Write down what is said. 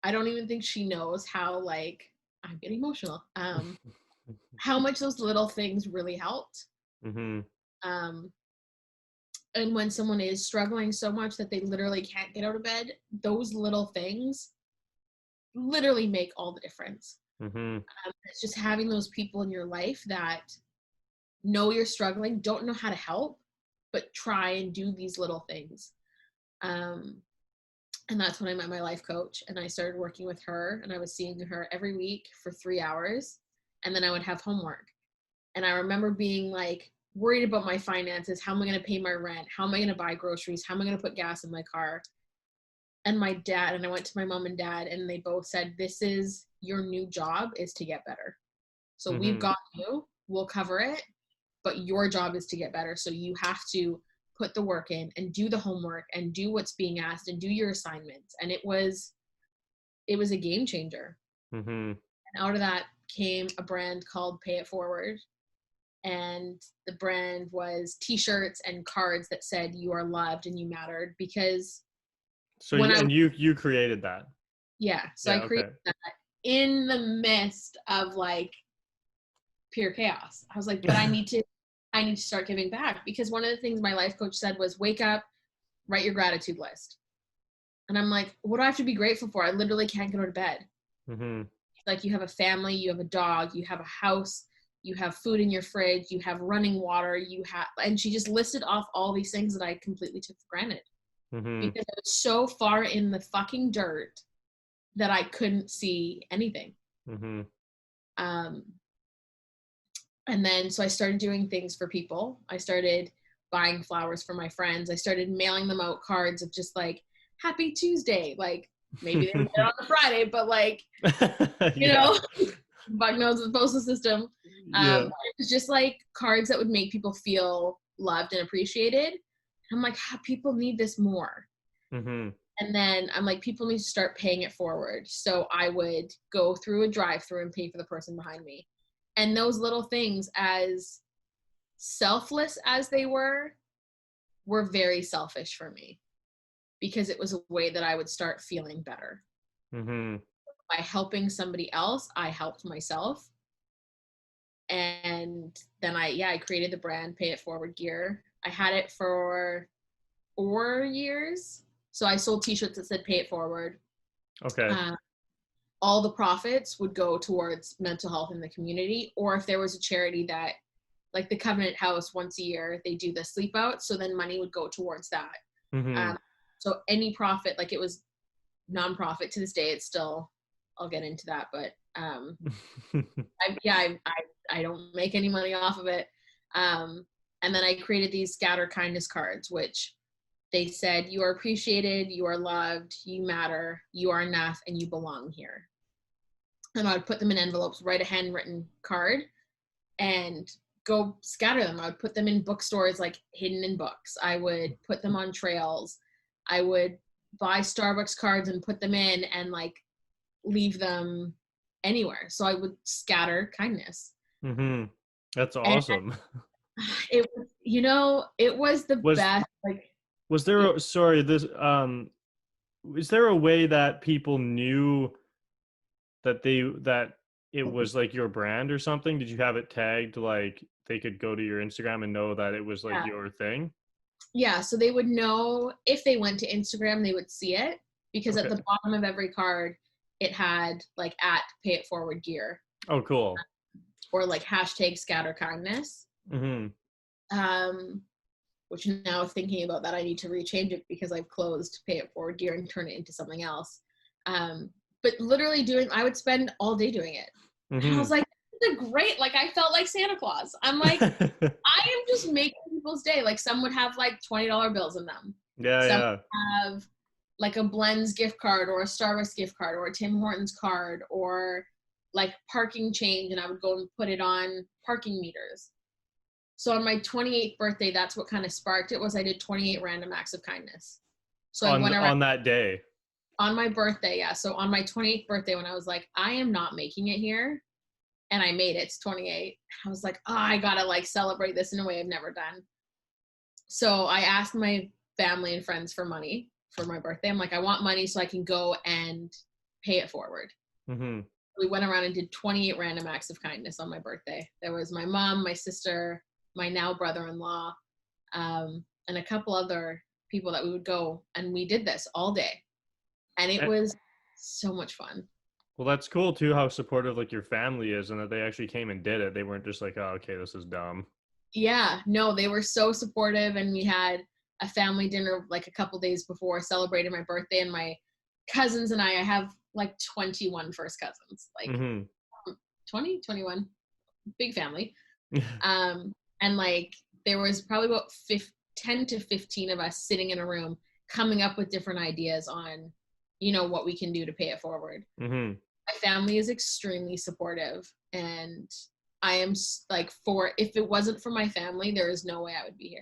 I don't even think she knows how, like, I'm getting emotional, how much those little things really helped. Mm-hmm. Um, and when someone is struggling so much that they literally can't get out of bed, those little things literally make all the difference. Mm-hmm. It's just having those people in your life that know you're struggling, don't know how to help, but try and do these little things. Um, and that's when I met my life coach, and I started working with her, and I was seeing her every week for 3 hours, and then I would have homework. And I remember being like worried about my finances. How am I going to pay my rent? How am I going to buy groceries? How am I going to put gas in my car? And my dad, and I went to my mom and dad, and they both said, this is your new job, is to get better. So we've Mm-hmm. got you, we'll cover it, but your job is to get better. So you have to put the work in and do the homework and do what's being asked and do your assignments. And it was a game changer. Mm-hmm. And out of that came a brand called Pay It Forward. And the brand was t-shirts and cards that said you are loved and you mattered. Because So when you, I and you created that. yeah, so I Yeah, created okay. that in the midst of like pure chaos. I was like, but I need to start giving back, because one of the things my life coach said was, wake up, write your gratitude list. And I'm like, what do I have to be grateful for? I literally can't go to bed. Mm-hmm. Like, you have a family, you have a dog, you have a house, you have food in your fridge, you have running water, and she just listed off all these things that I completely took for granted, Mm-hmm. because I was so far in the fucking dirt that I couldn't see anything. Mm-hmm. Um, and then, so I started doing things for people. I started buying flowers for my friends. I started mailing them out cards of just like, Happy Tuesday. Like, maybe they would get it on a Friday, but like, you Yeah. know, bug knows the postal system. Yeah. It was just like cards that would make people feel loved and appreciated. I'm like, people need this more. Mm-hmm. And then I'm like, people need to start paying it forward. So I would go through a drive-through and pay for the person behind me. And those little things, as selfless as they were very selfish for me, because it was a way that I would start feeling better. Mm-hmm. By helping somebody else, I helped myself. And then I created the brand Pay It Forward Gear. I had it for 4 years. So I sold t-shirts that said Pay It Forward. Okay. Uh, all the profits would go towards mental health in the community, or if there was a charity that, like the Covenant House, once a year they do the sleep out, so then money would go towards that. Mm-hmm. um, so any profit, like, it was nonprofit. To this day it's still, I'll get into that, but I don't make any money off of it. And then I created these scatter kindness cards, which they said, you are appreciated, you are loved, you matter, you are enough, and you belong here. And I would put them in envelopes, write a handwritten card, and go scatter them. I would put them in bookstores, like hidden in books. I would put them on trails. I would buy Starbucks cards and put them in and like leave them anywhere. So I would scatter kindness. Mm-hmm. That's And awesome. it was the Was best. Like, was yeah, there a, sorry, this is there a way that people knew that it was like your brand or something? Did you have it tagged, like they could go to your Instagram and know that it was like your thing? yeah. So they would know if they went to Instagram, they would see it, because at Okay. the bottom of every card, it had like at Pay It Forward Gear, Oh, cool. or like hashtag scatter kindness. Mm-hmm. Um, which, now thinking about that, I need to rechange it, because I've closed Pay It Forward Gear and turn it into something else. Um, but literally I would spend all day doing it. And I Mm-hmm. was like, this is great. Like, I felt like Santa Claus. I'm like, I am just making people's day. Like, some would have like $20 bills in them. Yeah, Some yeah. would have like a Blends gift card, or a Starbucks gift card, or a Tim Hortons card, or like parking change. And I would go and put it on parking meters. So on my 28th birthday, that's what kind of sparked it, was I did 28 random acts of kindness. So I went around On that day. on my birthday. Yeah. So on my 28th birthday, when I was like, I am not making it here, and I made it to 28, I was like, oh, I gotta like celebrate this in a way I've never done. So I asked my family and friends for money for my birthday. I'm like, I want money so I can go and pay it forward. Mm-hmm. We went around and did 28 random acts of kindness on my birthday. There was my mom, my sister, my now brother-in-law, and a couple other people that we would go, and we did this all day. And it was so much fun. Well, that's cool too, how supportive like your family is, and that they actually came and did it. They weren't just like, oh, okay, this is dumb. Yeah, no, they were so supportive, and we had a family dinner like a couple days before celebrating my birthday, and my cousins and I have like 21 first cousins, like Mm-hmm. 20, 21, big family. And like there was probably about 10 to 15 of us sitting in a room coming up with different ideas on, what we can do to pay it forward. Mm-hmm. My family is extremely supportive, and I am like, if it wasn't for my family, there is no way I would be here.